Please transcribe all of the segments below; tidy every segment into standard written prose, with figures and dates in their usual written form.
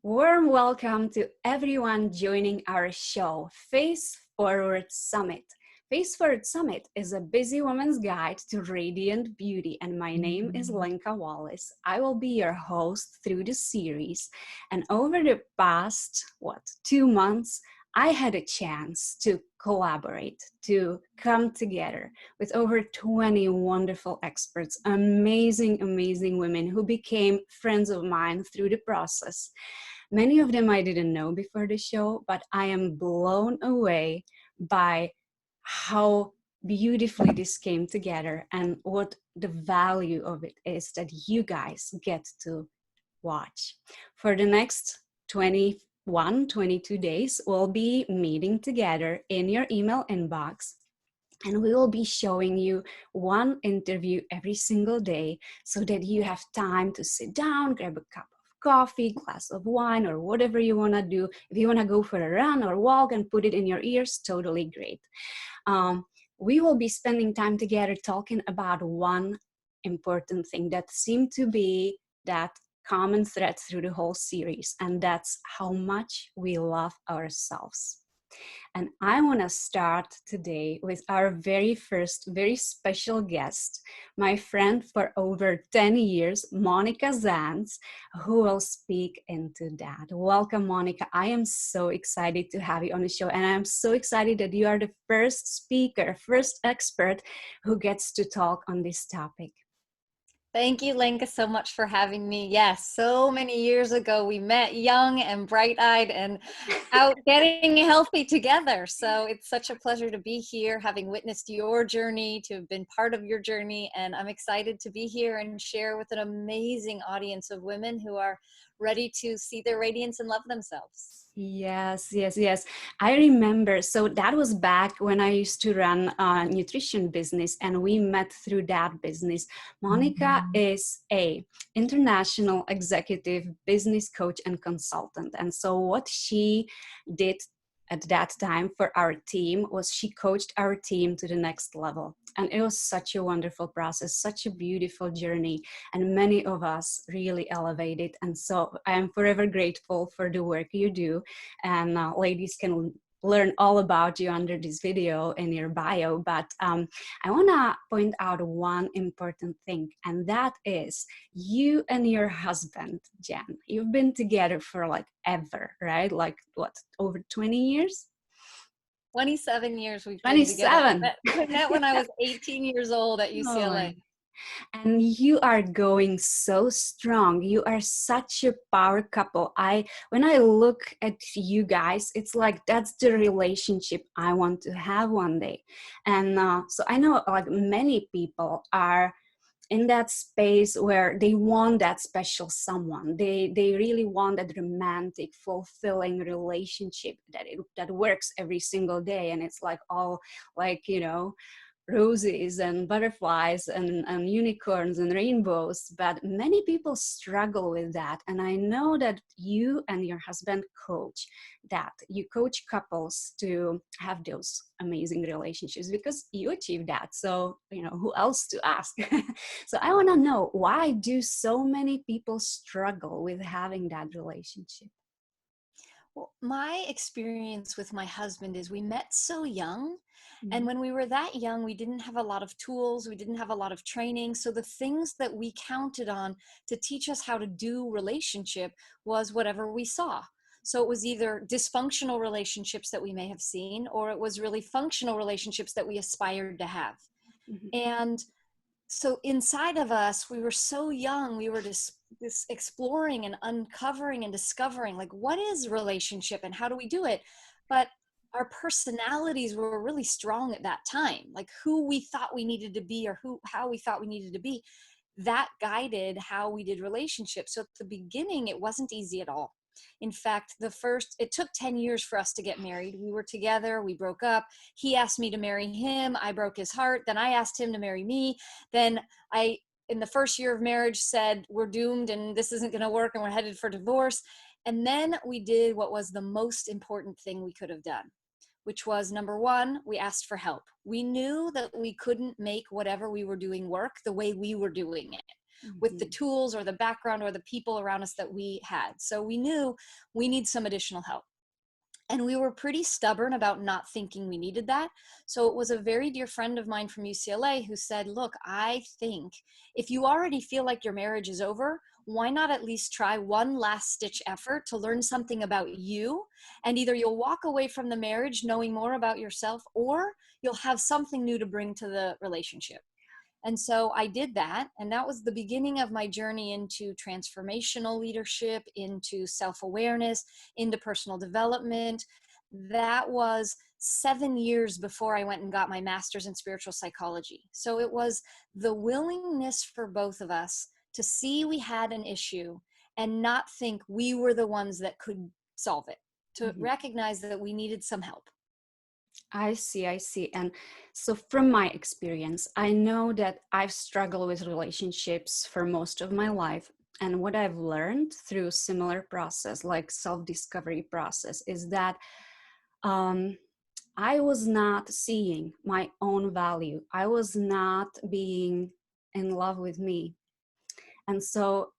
Warm welcome to everyone joining our show, Face Forward Summit. Face Forward Summit is a busy woman's guide to radiant beauty, and my name is Lenka Wallace. I will be your host through the series, and over the past, 2 months, I had a chance to collaborate, to come together with over 20 wonderful experts, amazing women who became friends of mine through the process. Many of them I didn't know before the show, but I am blown away by how beautifully this came together and what the value of it is that you guys get to watch. For the next 22 days, we'll be meeting together in your email inbox. And we will be showing you one interview every single day so that you have time to sit down, grab a cup of coffee, glass of wine, or whatever you want to do. If you want to go for a run or walk and put it in your ears, totally great. We will be spending time together talking about one important thing that seemed to be that common thread through the whole series, and that's how much we love ourselves. And I want to start today with our very first, very special guest, my friend for over 10 years, Monika Zands, who will speak into that. Welcome, Monika. I am so excited to have you on the show. And I'm so excited that you are the first speaker, first expert who gets to talk on this topic. Thank you, Lenka, so much for having me. Yes, so many years ago, we met young and bright-eyed and out getting healthy together. So it's such a pleasure to be here, having witnessed your journey, to have been part of your journey. And I'm excited to be here and share with an amazing audience of women who are ready to see their radiance and love themselves. Yes. I remember. So that was back when I used to run a nutrition business, and we met through that business. Monika is a international executive business coach and consultant. And so what she did at that time for our team was she coached our team to the next level. And it was such a wonderful process, such a beautiful journey. And many of us really elevated. And so I am forever grateful for the work you do. And ladies can learn all about you under this video in your bio. But I want to point out one important thing, and that is you and your husband, Jen, you've been together for like ever, right? Like what, over 20 years? 27 years we've been 27. together. We met when I was 18 years old at UCLA. Oh, and you are going so strong. You are such a power couple. When I look at you guys, it's like that's the relationship I want to have one day. And so I know like many people are in that space where they want that special someone. They really want that romantic, fulfilling relationship that works every single day. And it's like all like, roses and butterflies and unicorns and rainbows, but many people struggle with that. And I know that you and your husband coach that. You coach couples to have those amazing relationships because you achieve that. So, who else to ask? So I want to know, why do so many people struggle with having that relationship? Well, my experience with my husband is we met so young. And when we were that young, we didn't have a lot of tools. We didn't have a lot of training. So the things that we counted on to teach us how to do relationship was whatever we saw. So it was either dysfunctional relationships that we may have seen, or it was really functional relationships that we aspired to have. Mm-hmm. And so inside of us, we were so young, we were just this exploring and uncovering and discovering, like, what is relationship and how do we do it? But our personalities were really strong at that time, like who we thought we needed to be or how we thought we needed to be. That guided how we did relationships. So at the beginning, it wasn't easy at all. In fact, it took 10 years for us to get married. We were together, we broke up. He asked me to marry him. I broke his heart. Then I asked him to marry me. Then in the first year of marriage, said, we're doomed and this isn't going to work and we're headed for divorce. And then we did what was the most important thing we could have done, which was, number one, we asked for help. We knew that we couldn't make whatever we were doing work the way we were doing it. with the Mhm. tools or the background or the people around us that we had. So we knew we need some additional help. And we were pretty stubborn about not thinking we needed that. So it was a very dear friend of mine from UCLA who said, look, I think if you already feel like your marriage is over, why not at least try one last stitch effort to learn something about you? And either you'll walk away from the marriage knowing more about yourself, or you'll have something new to bring to the relationship. And so I did that. And that was the beginning of my journey into transformational leadership, into self awareness, into personal development. That was 7 years before I went and got my master's in spiritual psychology. So it was the willingness for both of us to see we had an issue and not think we were the ones that could solve it, to Mhm. recognize that we needed some help. I see, I see. And so, from my experience, I know that I've struggled with relationships for most of my life. And what I've learned through similar process, like self-discovery process, is that um, I was not seeing my own value. I was not being in love with me. And so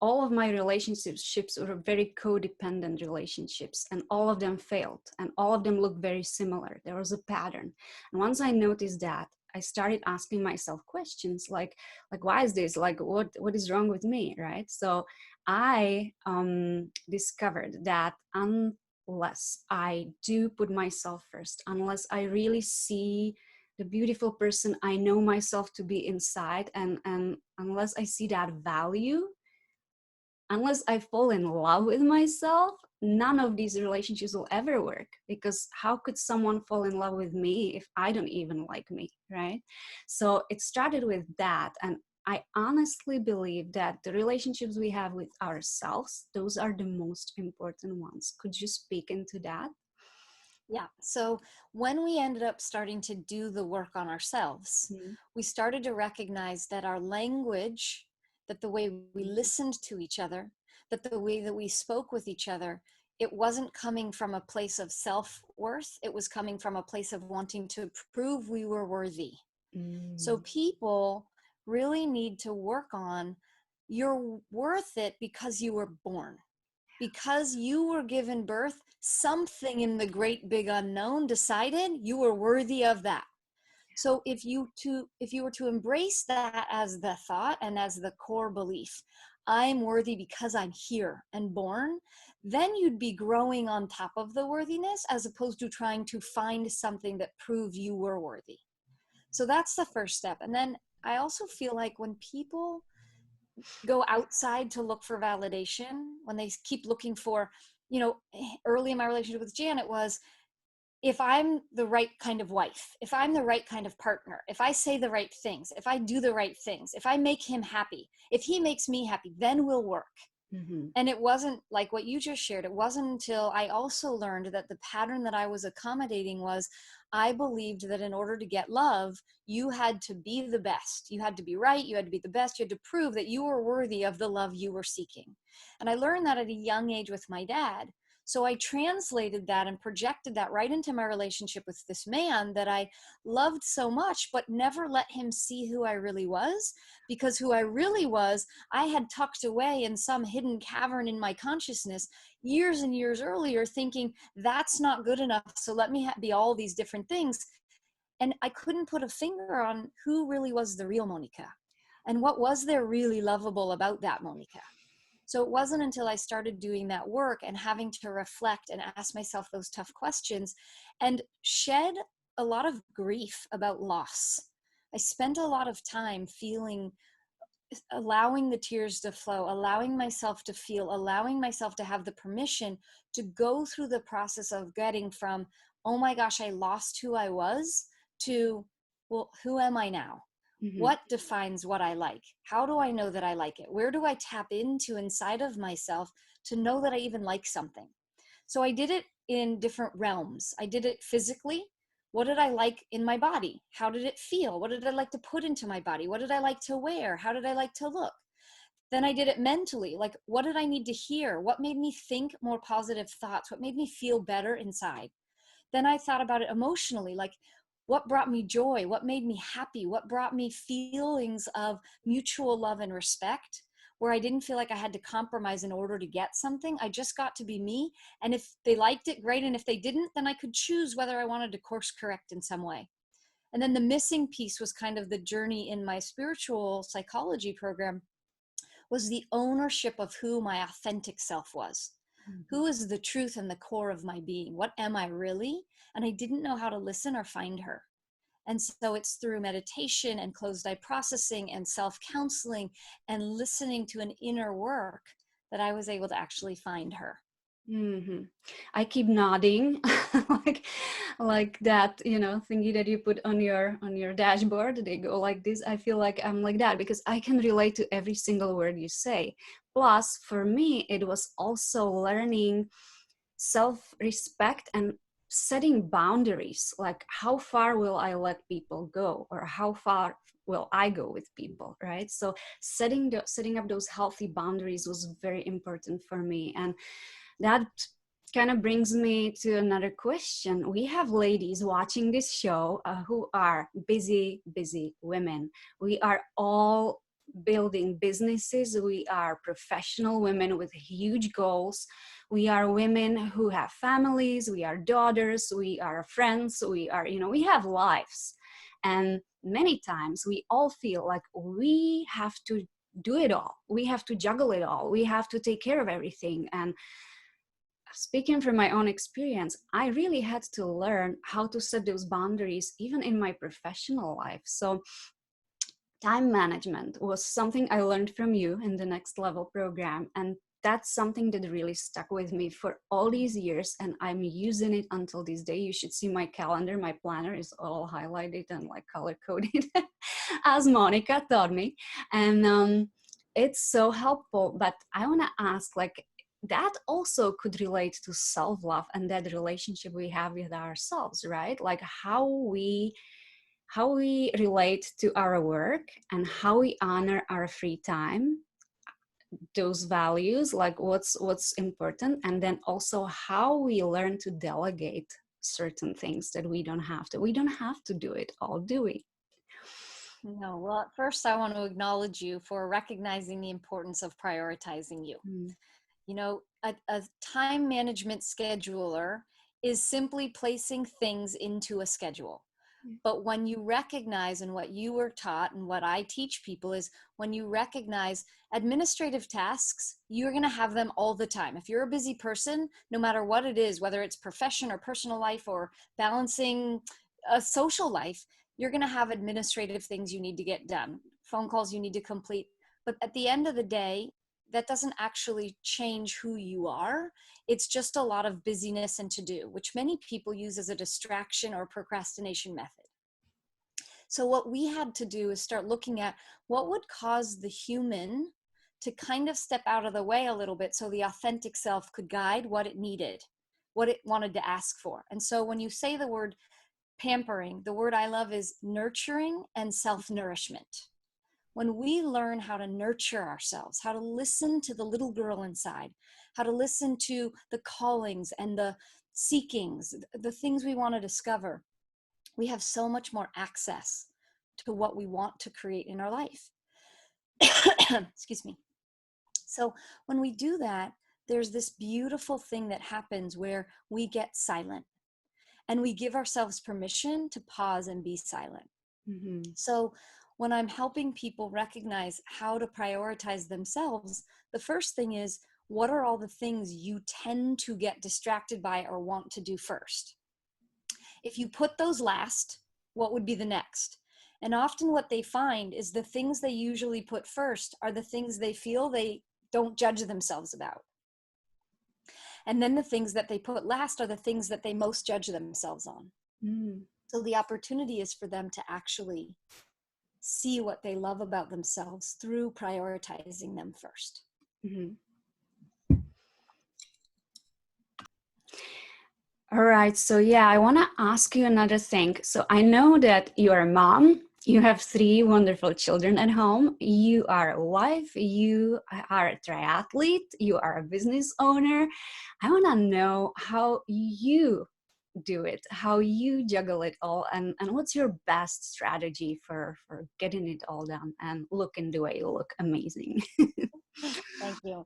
all of my relationships were very codependent relationships, and all of them failed, and all of them looked very similar. There was a pattern. And once I noticed that, I started asking myself questions like why is this, like what is wrong with me, right? So I discovered that unless I do put myself first, unless I really see the beautiful person I know myself to be inside, and unless I see that value, unless I fall in love with myself, none of these relationships will ever work. Because how could someone fall in love with me if I don't even like me, right? So it started with that. And I honestly believe that the relationships we have with ourselves, those are the most important ones. Could you speak into that? Yeah. So when we ended up starting to do the work on ourselves, Mhm. we started to recognize that our language, that the way we listened to each other, that the way that we spoke with each other, it wasn't coming from a place of self-worth. It was coming from a place of wanting to prove we were worthy. So Mm. people really need to work on, you're worth it because you were born, because you were given birth. Something in the great big unknown decided you were worthy of that. So if you were to embrace that as the thought and as the core belief, I'm worthy because I'm here and born, then you'd be growing on top of the worthiness as opposed to trying to find something that proved you were worthy. So that's the first step. And then I also feel like when people go outside to look for validation, when they keep looking for, early in my relationship with Janet was, if I'm the right kind of wife, if I'm the right kind of partner, if I say the right things, if I do the right things, if I make him happy, if he makes me happy, then we'll work. Mhm. And it wasn't like what you just shared. It wasn't until I also learned that the pattern that I was accommodating was, I believed that in order to get love, you had to be the best. You had to be right. You had to be the best. You had to prove that you were worthy of the love you were seeking. And I learned that at a young age with my dad. So I translated that and projected that right into my relationship with this man that I loved so much, but never let him see who I really was, because who I really was, I had tucked away in some hidden cavern in my consciousness years and years earlier, thinking that's not good enough. So let me be all these different things. And I couldn't put a finger on who really was the real Monika and what was there really lovable about that Monika. So it wasn't until I started doing that work and having to reflect and ask myself those tough questions and shed a lot of grief about loss. I spent a lot of time feeling, allowing the tears to flow, allowing myself to feel, allowing myself to have the permission to go through the process of getting from, oh my gosh, I lost who I was, to, well, who am I now? Mhm. What defines what I like? How do I know that I like it? Where do I tap into inside of myself to know that I even like something? So I did it in different realms. I did it physically. What did I like in my body? How did it feel? What did I like to put into my body? What did I like to wear? How did I like to look? Then I did it mentally. Like, what did I need to hear? What made me think more positive thoughts? What made me feel better inside? Then I thought about it emotionally. Like, What brought me joy? What made me happy? What brought me feelings of mutual love and respect, where I didn't feel like I had to compromise in order to get something? I just got to be me. And if they liked it, great. And if they didn't, then I could choose whether I wanted to course correct in some way. And then the missing piece was kind of the journey in my spiritual psychology program, was the ownership of who my authentic self was. Who is the truth and the core of my being? What am I really? And I didn't know how to listen or find her. And so it's through meditation and closed eye processing and self-counseling and listening to an inner work that I was able to actually find her. Mm-hmm. I keep nodding, like that, thingy that you put on your dashboard. They go like this. I feel like I'm like that because I can relate to every single word you say. Plus, for me, it was also learning self-respect and setting boundaries. Like, how far will I let people go, or how far will I go with people, right? So setting up those healthy boundaries was very important for me. And that kind of brings me to another question. We have ladies watching this show who are busy women. We are all building businesses. We are professional women with huge goals. We are women who have families. We are daughters. We are friends. We are, we have lives. And many times we all feel like we have to do it all. We have to juggle it all. We have to take care of everything. And speaking from my own experience, I really had to learn how to set those boundaries even in my professional life. So time management was something I learned from you in the Next Level program. And that's something that really stuck with me for all these years. And I'm using it until this day. You should see my calendar. My planner is all highlighted and like color coded as Monika taught me. And it's so helpful. But I want to ask, like, that also could relate to self-love and that relationship we have with ourselves, right? Like how we relate to our work and how we honor our free time, those values, like what's important, and then also how we learn to delegate certain things that we don't have to do it all, do we? No, well, at first I want to acknowledge you for recognizing the importance of prioritizing you. Mm. You know, a time management scheduler is simply placing things into a schedule. But when you recognize, and what you were taught and what I teach people is, when you recognize administrative tasks, you're going to have them all the time. If you're a busy person, no matter what it is, whether it's profession or personal life or balancing a social life, you're going to have administrative things you need to get done, phone calls you need to complete. But at the end of the day, that doesn't actually change who you are. It's just a lot of busyness and to do, which many people use as a distraction or procrastination method. So what we had to do is start looking at what would cause the human to kind of step out of the way a little bit so the authentic self could guide what it needed, what it wanted to ask for. And so when you say the word pampering, the word I love is nurturing and self-nourishment. When we learn how to nurture ourselves, how to listen to the little girl inside, how to listen to the callings and the seekings, the things we want to discover, we have so much more access to what we want to create in our life. Excuse me. So when we do that, there's this beautiful thing that happens where we get silent and we give ourselves permission to pause and be silent. Mm-hmm. So when I'm helping people recognize how to prioritize themselves, the first thing is, what are all the things you tend to get distracted by or want to do first? If you put those last, what would be the next? And often what they find is the things they usually put first are the things they feel they don't judge themselves about. And then the things that they put last are the things that they most judge themselves on. Mm. So the opportunity is for them to actually see what they love about themselves through prioritizing them first. Mm-hmm. All right. So yeah, I want to ask you another thing. So I know that you're a mom. You have 3 wonderful children at home. You are a wife. You are a triathlete. You are a business owner. I want to know how you do it, how you juggle it all, and what's your best strategy for getting it all done and looking the way you look amazing. Thank you.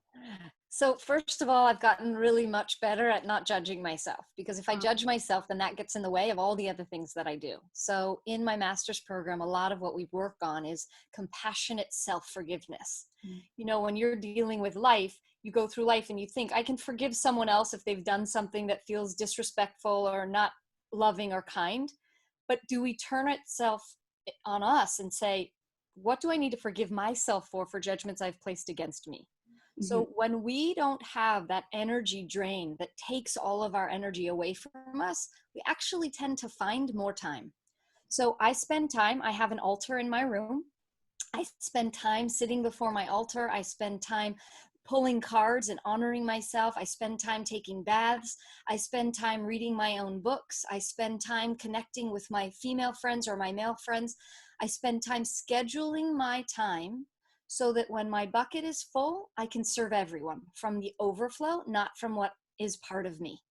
So first of all, I've gotten really much better at not judging myself, because if I judge myself, then that gets in the way of all the other things that I do. So in my master's program, a lot of what we work on is compassionate self-forgiveness. You know, when you're dealing with life, you go through life and you think, I can forgive someone else if they've done something that feels disrespectful or not loving or kind. But do we turn itself on us and say, what do I need to forgive myself for judgments I've placed against me? So when we don't have that energy drain that takes all of our energy away from us, we actually tend to find more time. So I spend time, I have an altar in my room. I spend time sitting before my altar. I spend time pulling cards and honoring myself. I spend time taking baths. I spend time reading my own books. I spend time connecting with my female friends or my male friends. I spend time scheduling my time so that when my bucket is full, I can serve everyone from the overflow, not from what is part of me.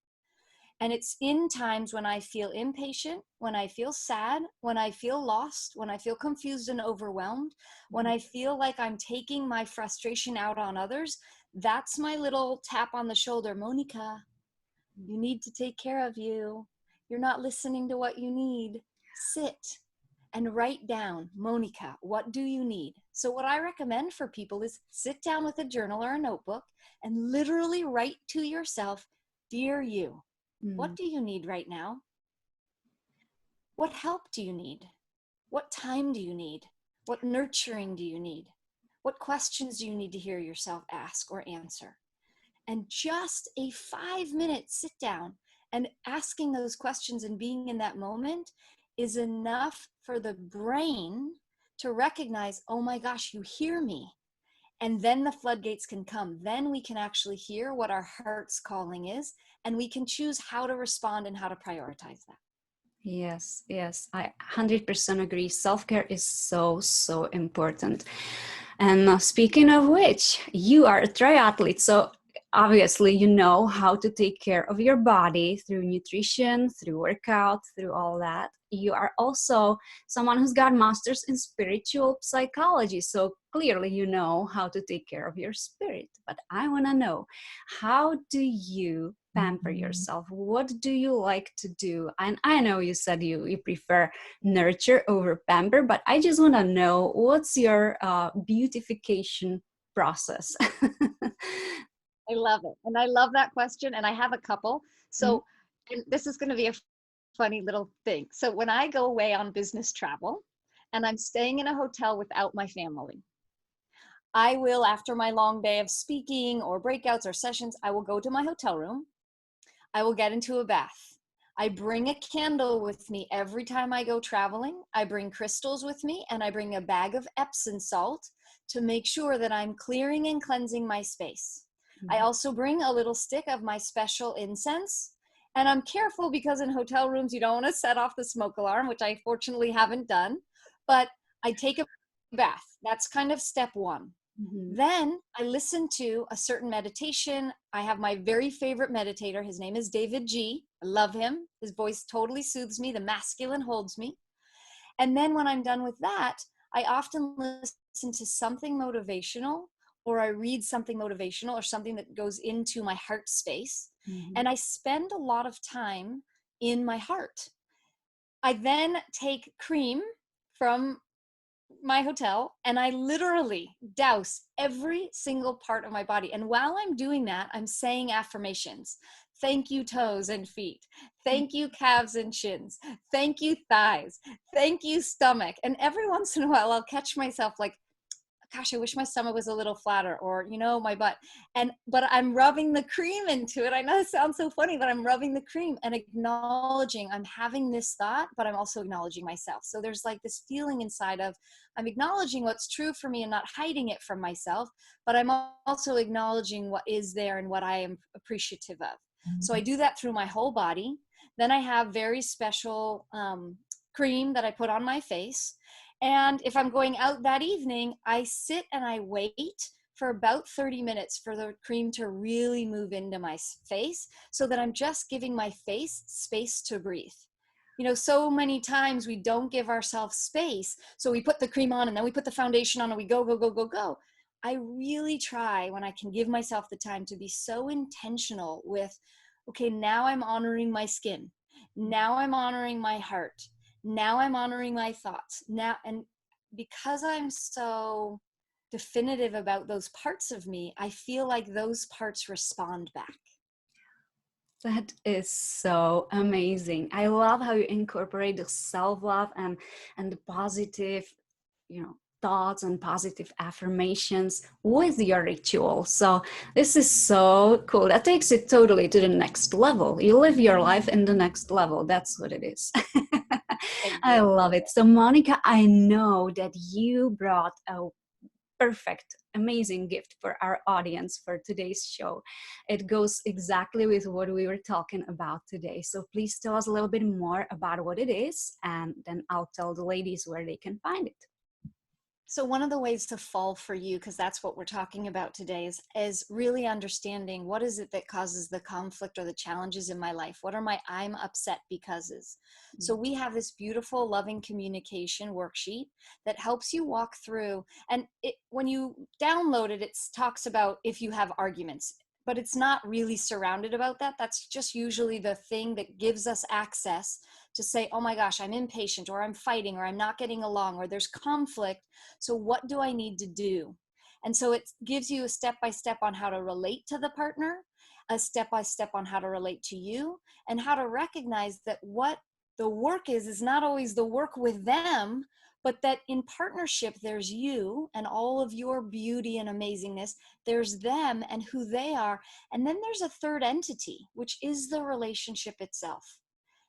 And it's in times when I feel impatient, when I feel sad, when I feel lost, when I feel confused and overwhelmed, when I feel like I'm taking my frustration out on others. That's my little tap on the shoulder. Monika, you need to take care of you. You're not listening to what you need. Sit and write down, Monika, what do you need? So what I recommend for people is sit down with a journal or a notebook and literally write to yourself, dear you. What do you need right now? What help do you need? What time do you need? What nurturing do you need? What questions do you need to hear yourself ask or answer? And just a 5-minute sit down and asking those questions and being in that moment is enough for the brain to recognize, oh my gosh, you hear me. And then the floodgates can come. Then we can actually hear what our heart's calling is, and we can choose how to respond and how to prioritize that. Yes, yes, I 100% agree. Self-care is so, so important. And speaking of which, you are a triathlete. So obviously, you know how to take care of your body through nutrition, through workout, through all that. You are also someone who's got masters in spiritual psychology. So clearly, you know how to take care of your spirit. But I want to know, how do you pamper yourself? What do you like to do? And I know you said you prefer nurture over pamper, but I just want to know, what's your beautification process? I love it. And I love that question. And I have a couple. So, and this is going to be a funny little thing. So when I go away on business travel and I'm staying in a hotel without my family, I will, after my long day of speaking or breakouts or sessions, I will go to my hotel room. I will get into a bath. I bring a candle with me every time I go traveling. I bring crystals with me, and I bring a bag of Epsom salt to make sure that I'm clearing and cleansing my space. I also bring a little stick of my special incense, and I'm careful because in hotel rooms you don't want to set off the smoke alarm, which I fortunately haven't done, but I take a bath. That's kind of step one. Then I listen to a certain meditation. I have my very favorite meditator. His name is David G. I love him. His voice totally soothes me. The masculine holds me. And then when I'm done with that, I often listen to something motivational, or I read something motivational or something that goes into my heart space. And I spend a lot of time in my heart. I then take cream from my hotel and I literally douse every single part of my body. And while I'm doing that, I'm saying affirmations. Thank you, toes and feet. Thank you, calves and shins. Thank you, thighs. Thank you, stomach. And every once in a while, I'll catch myself like, gosh, I wish my stomach was a little flatter, or, you know, my butt. But I'm rubbing the cream into it. I know it sounds so funny, but I'm rubbing the cream and acknowledging I'm having this thought, but I'm also acknowledging myself. So there's like this feeling inside of, I'm acknowledging what's true for me and not hiding it from myself, but I'm also acknowledging what is there and what I am appreciative of. So I do that through my whole body. Then I have very special cream that I put on my face. And if I'm going out that evening, I sit and I wait for about 30 minutes for the cream to really move into my face, so that I'm just giving my face space to breathe. You know, so many times we don't give ourselves space. So we put the cream on and then we put the foundation on and we go, go, go, go, go. I really try, when I can give myself the time, to be so intentional with, okay, now I'm honoring my skin. Now I'm honoring my heart. Now I'm honoring my thoughts. Now, and because I'm so definitive about those parts of me, I feel like those parts respond back. That is so amazing. I love how you incorporate the self-love and the positive, thoughts and positive affirmations with your ritual. So this is so cool. That takes it totally to the next level. You live your life in the next level. That's what it is. I love it. So Monika, I know that you brought a perfect, amazing gift for our audience for today's show. It goes exactly with what we were talking about today. So please tell us a little bit more about what it is, and then I'll tell the ladies where they can find it. So one of the ways to fall for you, because that's what we're talking about today, is really understanding what is it that causes the conflict or the challenges in my life. What are my I'm upset becauses? So we have this beautiful loving communication worksheet that helps you walk through. And when you download it, it talks about if you have arguments, but it's not really surrounded about that. That's just usually the thing that gives us access to say, oh my gosh, I'm impatient, or I'm fighting, or I'm not getting along, or there's conflict. So what do I need to do? And so it gives you a step-by-step on how to relate to the partner, a step-by-step on how to relate to you, and how to recognize that what the work is not always the work with them, but that in partnership, there's you and all of your beauty and amazingness. There's them and who they are. And then there's a third entity, which is the relationship itself.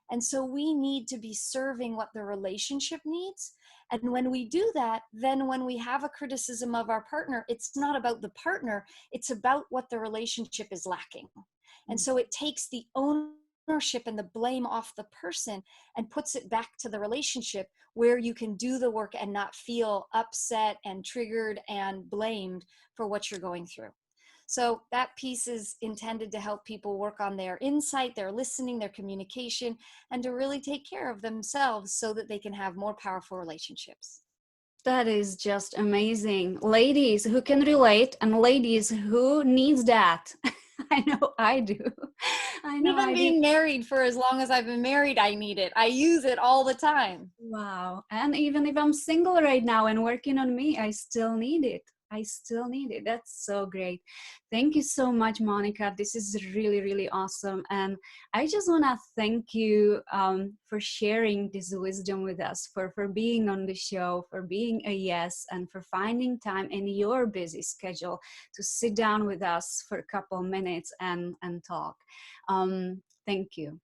And so we need to be serving what the relationship needs. And when we do that, then when we have a criticism of our partner, it's not about the partner, it's about what the relationship is lacking. And so it takes the ownership and the blame off the person and puts it back to the relationship, where you can do the work and not feel upset and triggered and blamed for what you're going through. So that piece is intended to help people work on their insight, their listening, their communication, and to really take care of themselves so that they can have more powerful relationships. That is just amazing. Ladies who can relate, and ladies who needs that. I know I do. Even being married for as long as I've been married, I need it. I use it all the time. Wow. And even if I'm single right now and working on me, I still need it. I still need it. That's so great. Thank you so much, Monika. This is really, really awesome. And I just want to thank you for sharing this wisdom with us, for being on the show, for being a yes, and for finding time in your busy schedule to sit down with us for a couple minutes and talk. Thank you.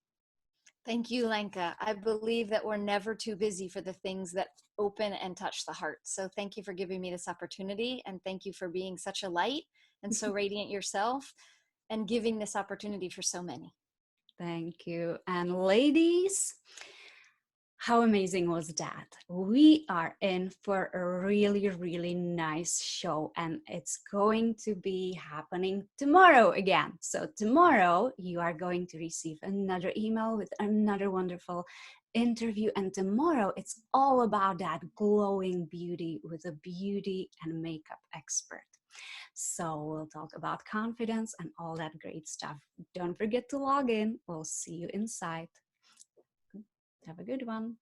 Thank you, Lenka. I believe that we're never too busy for the things that open and touch the heart. So thank you for giving me this opportunity, and thank you for being such a light and so radiant yourself and giving this opportunity for so many. Thank you. And ladies, how amazing was that? We are in for a really, really nice show, and it's going to be happening tomorrow again. So tomorrow you are going to receive another email with another wonderful interview, and tomorrow it's all about that glowing beauty with a beauty and makeup expert. So we'll talk about confidence and all that great stuff. Don't forget to log in. We'll see you inside. Have a good one.